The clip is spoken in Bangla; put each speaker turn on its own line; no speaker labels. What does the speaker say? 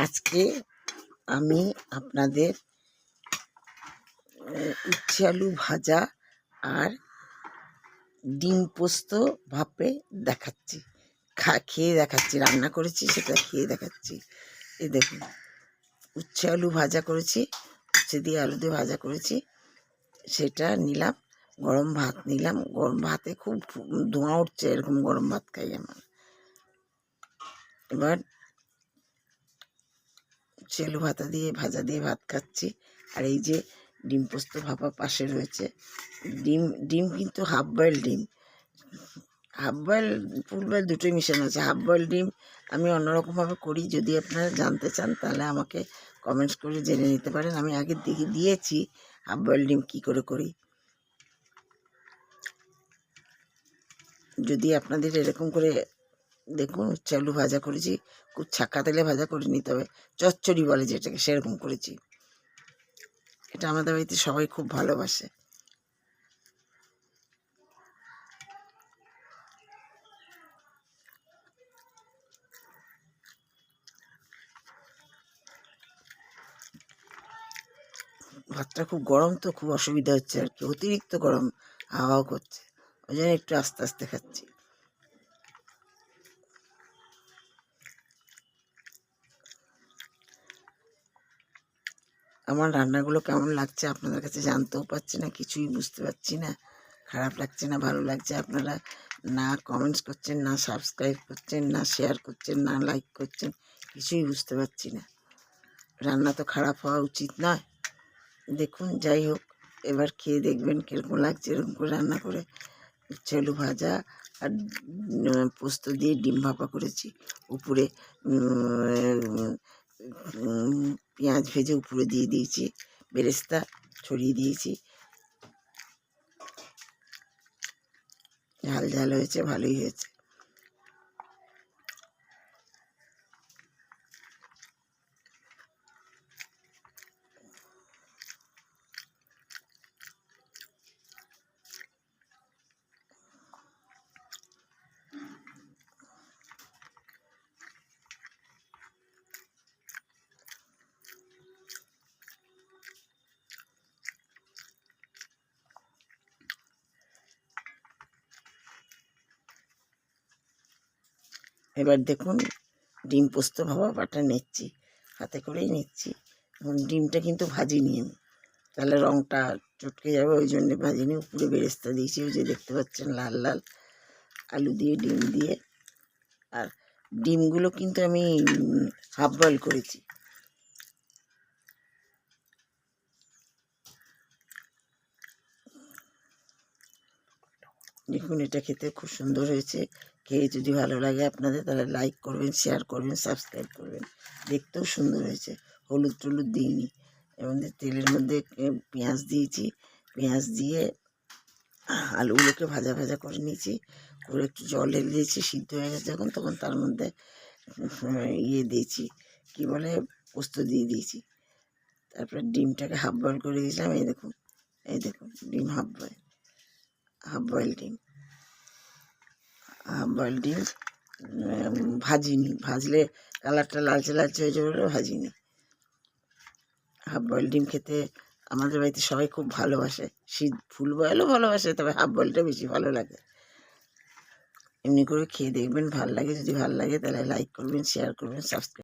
আজকে আমি আপনাদের উচ্ছে আলু ভাজা আর ডিম পোস্ত ভাপে দেখাচ্ছি, খেয়ে দেখাচ্ছি। রান্না করেছি সেটা খেয়ে দেখাচ্ছি। এই দেখুন, উচ্ছে আলু ভাজা করেছি, উচ্ছে দিয়ে আলু দিয়ে ভাজা করেছি, সেটা নিলাম। গরম ভাত নিলাম, গরম ভাতে খুব ধোঁয়া উঠছে, এরকম গরম ভাত খাই আমার। এবার উচ্ছে আলু ভাজা দিয়ে ভাত খাচ্ছি। আর এই যে ডিম পোস্ত ভাপা পাশে রয়েছে। ডিম কিন্তু হাফ বয়েল ডিম, হাফ বয়েল ফুল বয়েল দুটোই মিশানো আছে। হাফ বয়েল ডিম আমি অন্যরকমভাবে করি, যদি আপনারা জানতে চান তাহলে আমাকে কমেন্টস করে জেনে নিতে পারেন। আমি আগে দিয়েছি হাফ বয়েল ডিম কী করে করি। যদি আপনাদের এরকম করে দেখুন, উচ্ছে আলু ভাজা করেছি, খুব ছাক্কা তেলে ভাজা করে নিতে হবে, চচ্চড়ি বলে যেটাকে, সেরকম করেছি। এটা আমাদের বাড়িতে সবাই খুব ভালোবাসে। ভাতটা খুব গরম তো, খুব অসুবিধা হচ্ছে আর কি, অতিরিক্ত গরম, হাওয়াও করছে, ওই জন্য একটু আস্তে আস্তে খাচ্ছি। আমার রান্নাগুলো কেমন লাগছে আপনাদের কাছে জানতেও পারছি না, কিছুই বুঝতে পারছি না। খারাপ লাগছে না ভালো লাগছে, আপনারা না কমেন্টস করছেন, না সাবস্ক্রাইব করছেন, না শেয়ার করছেন, না লাইক করছেন, কিছুই বুঝতে পারছি না। রান্না তো খারাপ হওয়া উচিত নয়। দেখুন, যাই হোক, এবার খেয়ে দেখবেন কীরকম লাগছে। এরকম করে রান্না করে উচ্ছে আলু ভাজা আর পোস্ত দিয়ে ডিম ভাপা করেছি, উপরে পেঁয়াজ ভেজে উপরে দিয়ে দিয়েছি, বেরেস্তা ছড়িয়ে দিয়েছি। ঝাল ঝাল হয়েছে, ভালোই হয়েছে। এবার দেখুন, ডিম পোস্ত ভাপাটা নিচ্ছি, হাতে করেই নিচ্ছি। এখন ডিমটা কিন্তু ভাজিনি আমি, তাহলে রঙটা চটকে যাবে, ওই জন্যে ভাজিনি। উপরে বেরেস্তা দিয়েছি, ওই যে দেখতে পাচ্ছেন লাল লাল, আলু দিয়ে ডিম দিয়ে। আর ডিমগুলো কিন্তু আমি হাফ বয়েল করেছি। দেখুন, এটা খেতে খুব সুন্দর হয়েছে। খেয়ে যদি ভালো লাগে আপনাদের, তাহলে লাইক করবেন, শেয়ার করবেন, সাবস্ক্রাইব করবেন। দেখতেও সুন্দর হয়েছে, হলুদ টলুদ দিইনি। এবং তেলের মধ্যে পেঁয়াজ দিয়েছি, পেঁয়াজ দিয়ে আলুগুলোকে ভাজা ভাজা করে নিয়েছি, করে একটু জল ঢেলে দিয়েছি, সিদ্ধ হয়ে গেছে যখন, তখন তার মধ্যে দিয়েছি, কি বলে, পোস্ত দিয়ে দিয়েছি। তারপরে ডিমটাকে হাফ বয়েল করে দিয়েছিলাম। এই দেখুন ডিম হাফ বয়েল ডিম ভাজিনি, ভাজলে কালারটা লালচে লালচে হয়ে যাবে, ভাজিনি। হাফ বয়েল ডিম খেতে আমাদের বাড়িতে সবাই খুব ভালোবাসে। ফুল বয়েলও ভালোবাসে, তবে হাফ বয়েলটা বেশি ভালো লাগে। এমনি করে খেয়ে দেখবেন, ভালো লাগে। যদি ভালো লাগে তাহলে লাইক করবেন, শেয়ার করবেন, সাবস্ক্রাইব